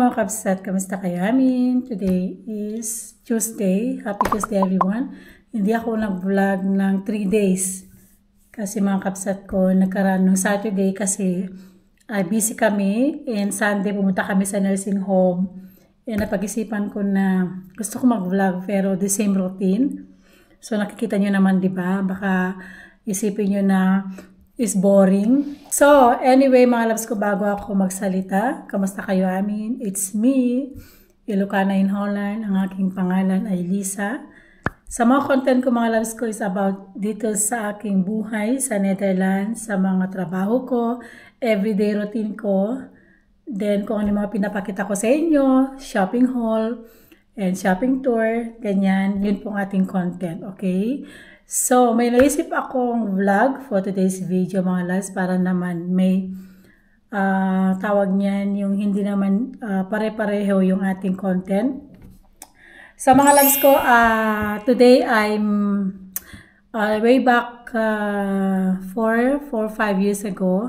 mga kabsat, kamusta kayo? Today is Tuesday. Happy Tuesday everyone. Hindi ako nag-vlog ng 3 days. Kasi mga kabsat ko, nagkaroon ng Saturday kasi busy kami. And Sunday pumunta kami sa nursing home. And napag-isipan ko na gusto ko mag-vlog pero the same routine. So nakikita nyo naman, di ba? Baka isipin nyo na is boring. So, anyway, mga loves ko, bago ako magsalita, kamusta kayo? It's me, Ilocana in Holland. Ang aking pangalan ay Lisa. Sa mga content ko, mga loves ko, is about dito sa aking buhay sa Netherlands, sa mga trabaho ko, everyday routine ko, then kung ano mga pinapakita ko sa inyo, shopping haul, and shopping tour, ganyan, yun pong ating content, okay? So, may naisip akong vlog for today's video mga loves para naman may tawag niyan yung hindi naman pare-pareho yung ating content. So, mga loves ko, today I'm way back 4-5 years ago.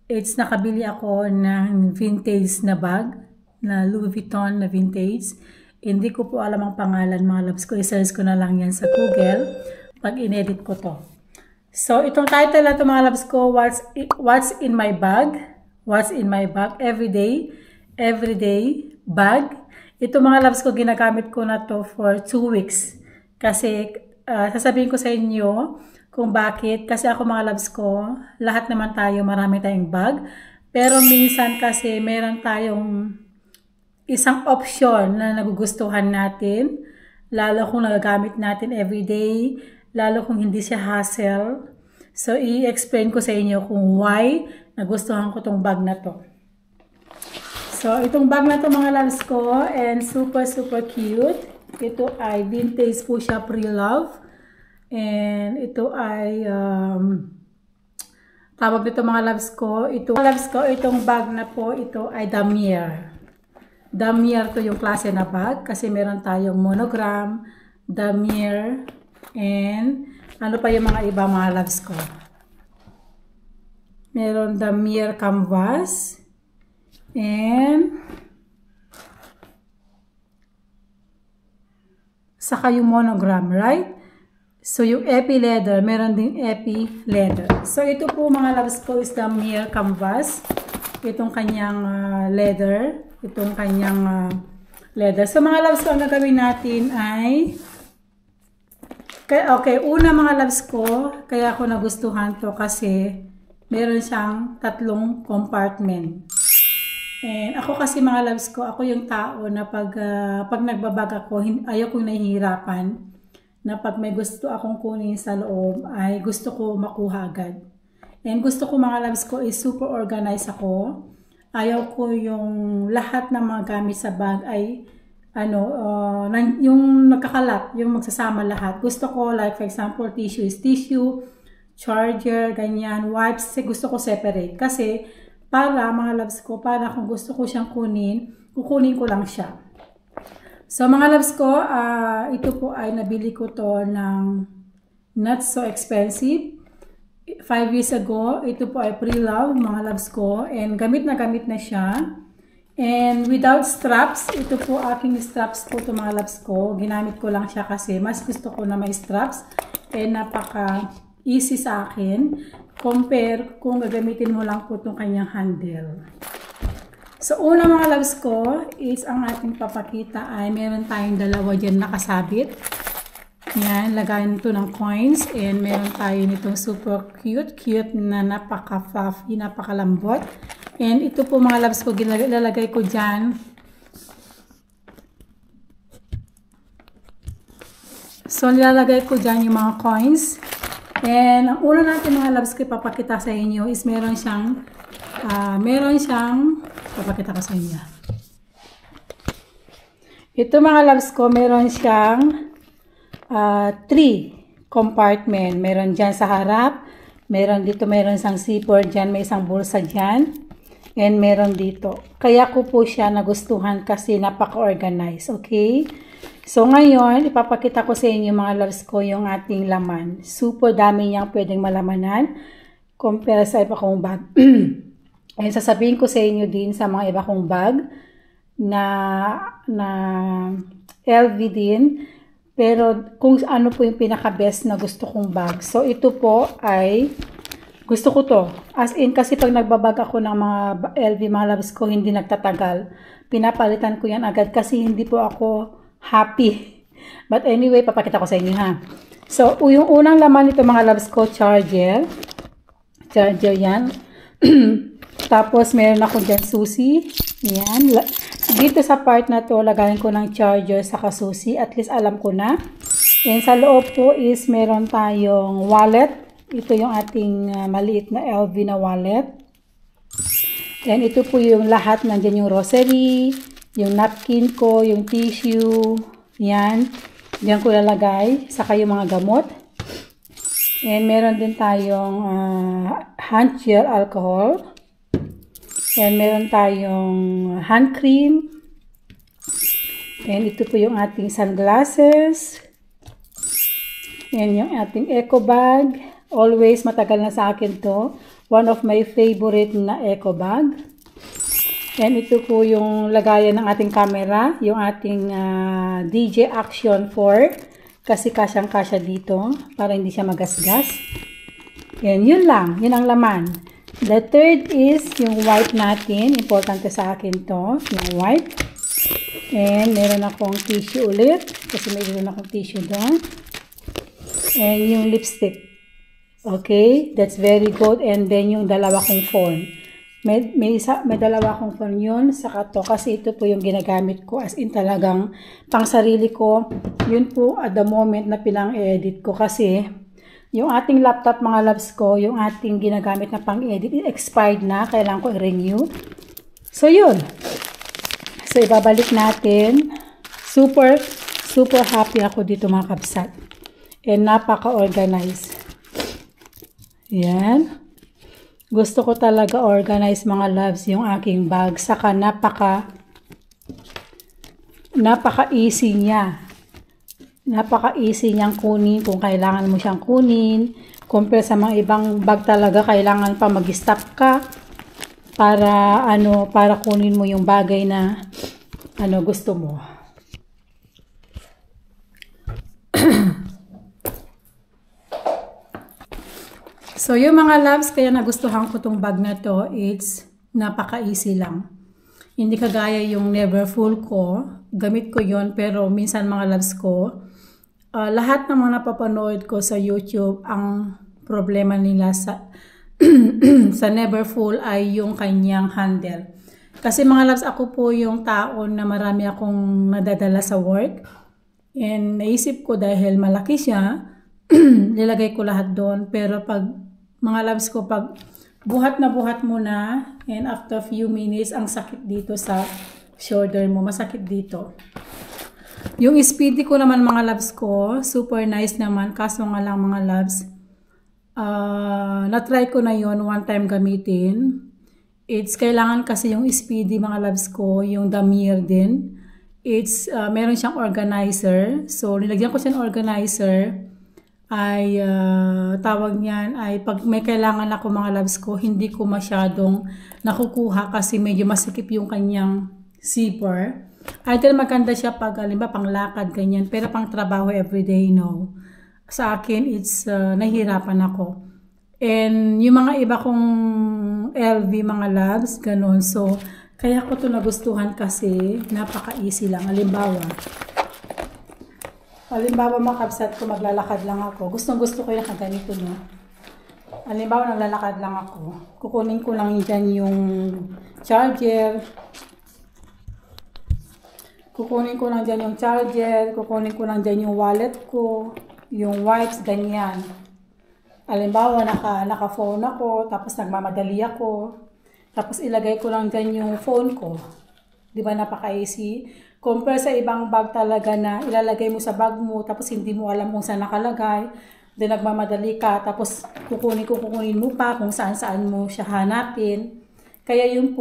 It's nakabili ako ng vintage na bag, na Louis Vuitton na vintage. Hindi ko po alam ang pangalan mga loves ko. I-search ko na lang yan sa Google pag in-edit ko to. So, itong title na ito mga loves ko, What's in my bag? What's in my bag? Everyday bag. Ito mga loves ko, ginagamit ko na to for 2 weeks. Kasi, sasabihin ko sa inyo kung bakit. Kasi ako mga loves ko, lahat naman tayo, marami tayong bag. Pero minsan kasi, meron tayong isang option na nagugustuhan natin. Lalo kung nagagamit natin everyday. Lalo kung hindi siya hassle. So, i-explain ko sa inyo kung why nagustuhan ko tong bag na to. So, itong bag na to mga loves ko, and super cute. Ito ay vintage po siya, pre-love. And ito ay, tawag nito mga loves ko, itong bag na po, ito ay Damier. Damier to yung klase na bag, kasi meron tayong monogram, Damier, and ano pa yung mga iba mga loves ko. Meron Damier canvas. And saka yung monogram, right? So yung epi leather, meron ding epi leather. So ito po mga loves ko is Damier canvas. Itong kanyang leather. Itong kanyang leather. So mga loves ko, ang gagawin natin ay okay, una mga loves ko, kaya ako nagustuhan to kasi meron siyang 3 compartment. And ako kasi mga loves ko, ako yung tao na pag nagbabag ako, ayaw kong nahihirapan na pag may gusto akong kunin sa loob, ay gusto ko makuha agad. And gusto ko mga loves ko is super organized ako. Ayaw ko yung lahat ng mga gamit sa bag ay yung nagkakalat, yung magsasama lahat. Gusto ko, like for example, tissue is tissue, charger, ganyan, wipes, gusto ko separate. Kasi, para mga loves ko, para kung gusto ko siyang kukunin ko lang siya. So, mga loves ko, ito po ay nabili ko to ng not so expensive. 5 years ago, ito po ay pre-love, mga loves ko, and gamit na siya. And without straps, ito po aking straps po ito mga loves ko. Ginamit ko lang siya kasi mas gusto ko na may straps. And napaka-easy sa akin. Compare kung gagamitin mo lang po itong kanyang handle. So una mga loves ko is ang ating papakita ay meron tayong dalawa dyan nakasabit. Yan, lagayan ito ng coins. And meron tayo nitong super cute na napaka-fluffy, napakalambot. And ito po mga loves ko, lalagay ko dyan. So, nilalagay ko dyan yung mga coins. And ang una natin mga loves ko ipapakita sa inyo is meron siyang, papakita ko sa inyo. Ito mga loves ko, meron siyang 3 compartment. Meron dyan sa harap. Meron dito, meron isang zipper dyan, may isang bulsa dyan. And meron dito. Kaya ko po siya nagustuhan kasi napaka-organized. Okay? So, ngayon, ipapakita ko sa inyo mga loves ko yung ating laman. Super dami niyang pwedeng malamanan compare sa iba kong bag. And sasabihin ko sa inyo din sa mga iba kong bag na LV din. Pero kung ano po yung pinaka-best na gusto kong bag. So ito po ay gusto ko to. As in, kasi pag nagbabag ako ng mga LV, mga loves ko, hindi nagtatagal. Pinapalitan ko yan agad kasi hindi po ako happy. But anyway, papakita ko sa inyo ha. So, yung unang laman nito mga loves ko, charger. Charger yan. Tapos, meron ako dyan susi. Yan. Dito sa part na to, lagayin ko ng charger saka susi. At least alam ko na. And sa loob po is meron tayong wallet. Ito yung ating maliit na LV na wallet. And ito po yung lahat. Nandyan yung rosary, yung napkin ko, yung tissue. Yan. Diyan ko lalagay. Saka yung mga gamot. And meron din tayong hand gel alcohol. And meron tayong hand cream. And ito po yung ating sunglasses. And yung ating eco bag. Always matagal na sa akin to. One of my favorite na eco bag. And ito po yung lagayan ng ating camera. Yung ating DJ Action 4. Kasi kasyang-kasya dito. Para hindi siya magasgas. Yan, yun lang. Yun ang laman. The third is yung white natin. Importante sa akin to. Yung white. And meron akong tissue ulit. Kasi meron akong tissue doon. And yung lipstick. Okay, that's very good. And then yung dalawa kong phone. May dalawa kong phone yun. Saka to. Kasi ito po yung ginagamit ko. As in talagang pang sarili ko. Yun po at the moment na pinang-edit ko. Kasi yung ating laptop mga loves ko, yung ating ginagamit na pang-edit, expired na. Kailangan ko i-renew. So yun. So ibabalik natin. Super happy ako dito mga kabsat. And napaka-organized. Yan. Gusto ko talaga organize mga loves yung aking bag. Saka napaka-easy niya. Napaka-easy niyang kunin kung kailangan mo siyang kunin. Compare sa mga ibang bag talaga, kailangan pa mag-stop ka para kunin mo yung bagay na gusto mo. So, yung mga loves, kaya nagustuhan ko tong bag na to, it's napaka-easy lang. Hindi kagaya yung never full ko. Gamit ko yon pero minsan mga loves ko, lahat ng mga napapanood ko sa YouTube, ang problema nila sa sa never full ay yung kanyang handle. Kasi mga loves, ako po yung tao na marami akong nadadala sa work. And naisip ko dahil malaki siya, nilagay ko lahat doon. Pero pag mga loves ko, pag buhat mo na, and after few minutes, ang sakit dito sa shoulder mo, masakit dito. Yung speedy ko naman mga loves ko, super nice naman, kaso nga lang mga loves, na-try ko na yon one time gamitin. It's kailangan kasi yung speedy mga loves ko, yung Damir din. It's, meron siyang organizer, so nilagyan ko siya ng organizer, ay tawag niyan ay pag may kailangan ako mga loves ko, hindi ko masyadong nakukuha kasi medyo masikip yung kanyang zipper. Either maganda siya pag halimbawa panglakad ganyan, pero pang trabaho everyday no. Sa akin it's nahihirapan ako. And yung mga iba kong LV mga loves ganun. So kaya ko to nagustuhan kasi napaka-easy lang. Halimbawa mga kabsat ko, maglalakad lang ako. Gustong-gusto ko yung nakaganito, no? Halimbawa, naglalakad lang ako. Kukunin ko lang dyan yung charger. Kukunin ko lang dyan yung wallet ko, yung wipes, ganyan. Halimbawa, naka-phone ako, tapos nagmamadali ako. Tapos ilagay ko lang dyan yung phone ko. Di ba napaka-easy? Compare sa ibang bag talaga na ilalagay mo sa bag mo, tapos hindi mo alam kung saan nakalagay. Then nagmamadali ka, tapos kukunin mo pa kung saan mo siya hanapin. Kaya yun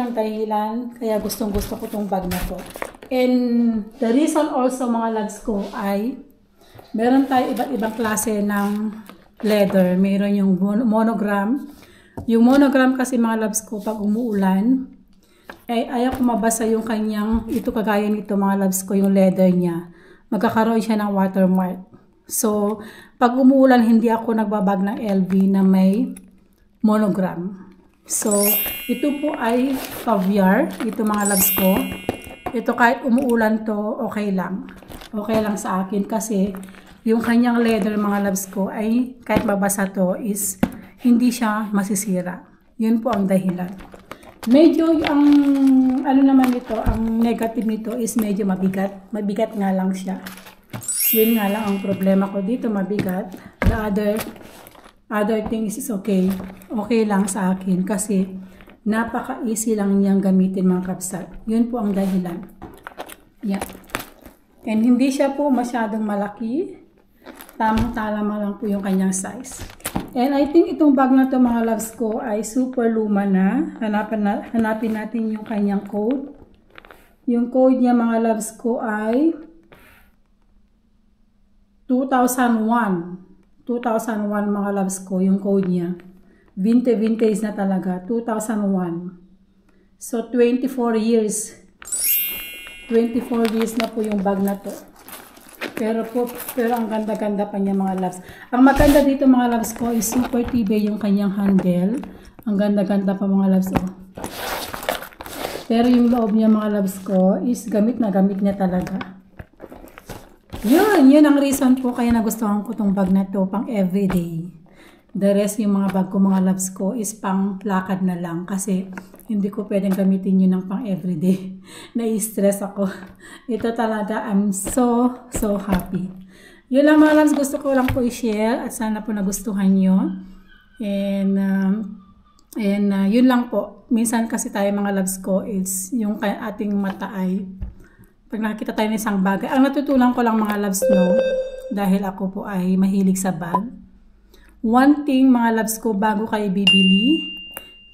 ang dahilan, kaya gustong-gusto ko tong bag na to. And the reason also mga loves ko ay, meron tayo iba't ibang klase ng leather. Meron yung monogram. Yung monogram kasi mga loves ko, pag umuulan, ayaw ko mabasa yung kanyang, ito kagaya nito mga loves ko, yung leather niya. Magkakaroon siya ng watermark. So, pag umuulan, hindi ako nagbabag ng LV na may monogram. So, ito po ay caviar. Ito mga loves ko. Ito kahit umuulan to, okay lang. Okay lang sa akin kasi yung kanyang leather mga loves ko ay kahit mabasa to is hindi siya masisira. Yun po ang dahilan. Medyo ang ano naman nito, ang negative nito is medyo mabigat. Mabigat nga lang siya. Yun nga lang ang problema ko dito, mabigat. The other things is okay. Okay lang sa akin kasi napaka-easy lang niyang gamitin mga kapsat. Yun po ang dahilan. Yeah. And hindi siya po masyadong malaki. Tamang-tama lang po yung kanyang size. And I think itong bag na to mga loves ko ay super luma na. Hanapin natin yung kanyang code. Yung code niya mga loves ko ay 2001. 2001 mga loves ko yung code niya. Vintage na talaga. 2001. So 24 years. 24 years na po yung bag na to. Pero ang ganda-ganda pa niya mga loves. Ang maganda dito mga loves ko is super tibay yung kanyang handle. Ang ganda-ganda pa mga loves ko. Pero yung loob niya mga loves ko is gamit na gamit niya talaga. Yun ang reason po kaya nagustuhan ko tong bag na to pang everyday. The rest yung mga bag ko mga loves ko is pang lakad na lang kasi hindi ko pwedeng gamitin yun ng pang everyday. Nai-stress ako. Ito talaga, I'm so happy. Yun lang mga loves, gusto ko lang po i-share at sana po nagustuhan nyo. And yun lang po. Minsan kasi tayo mga loves ko is yung ating mata ay pag nakikita tayo ng isang bagay. Ang natutunan ko lang mga loves no, dahil ako po ay mahilig sa bag. One thing mga loves ko, bago kayo bibili,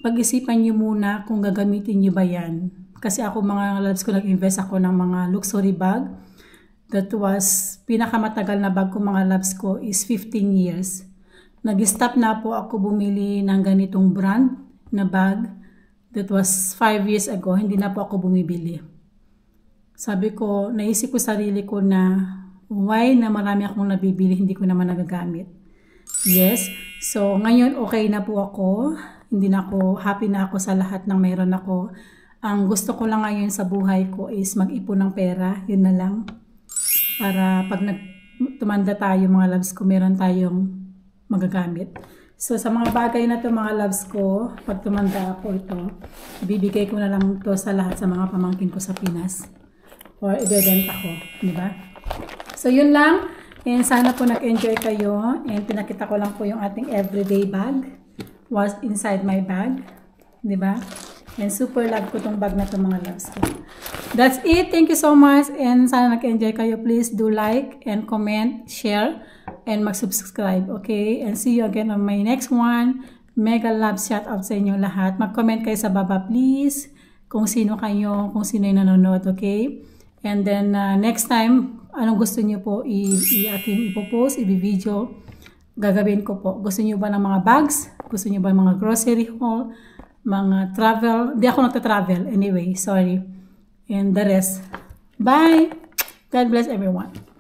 pag-isipan nyo muna kung gagamitin nyo ba yan. Kasi ako mga loves ko, nag-invest ako ng mga luxury bag. That was, pinakamatagal na bag ko mga loves ko is 15 years. Nag-stop na po ako bumili ng ganitong brand na bag. That was 5 years ago, hindi na po ako bumibili. Sabi ko, naisip ko sarili ko na why na marami akong nabibili, hindi ko naman nagagamit. Yes, so ngayon okay na po ako. Hindi na ako, happy na ako sa lahat ng mayroon ako. Ang gusto ko lang ngayon sa buhay ko is mag-ipon ng pera, yun na lang. Para pag tumanda tayo mga loves ko, meron tayong magagamit. So sa mga bagay na to mga loves ko, pag tumanda ako ito, ibibigay ko na lang to sa lahat sa mga pamangkin ko sa Pinas. Or ibebenta ko, di ba? So yun lang. And sana po nag-enjoy kayo. And pinakita ko lang po yung ating everyday bag. Was inside my bag. Diba? And super love ko tong bag na to mga loves ko. That's it. Thank you so much. And sana nag-enjoy kayo. Please do like and comment, share, and mag-subscribe. Okay? And see you again on my next one. Mega love shout out sa inyo lahat. Mag-comment kayo sa baba please. Kung sino kayo, kung sino yung nanonood. Okay? And then next time, anong gusto niyo po aking ipopost, i-video, gagawin ko po. Gusto niyo ba ng mga bags? Gusto niyo ba ng mga grocery haul? Mga travel? Di ako nagta-travel. Anyway, sorry. And the rest. Bye! God bless everyone.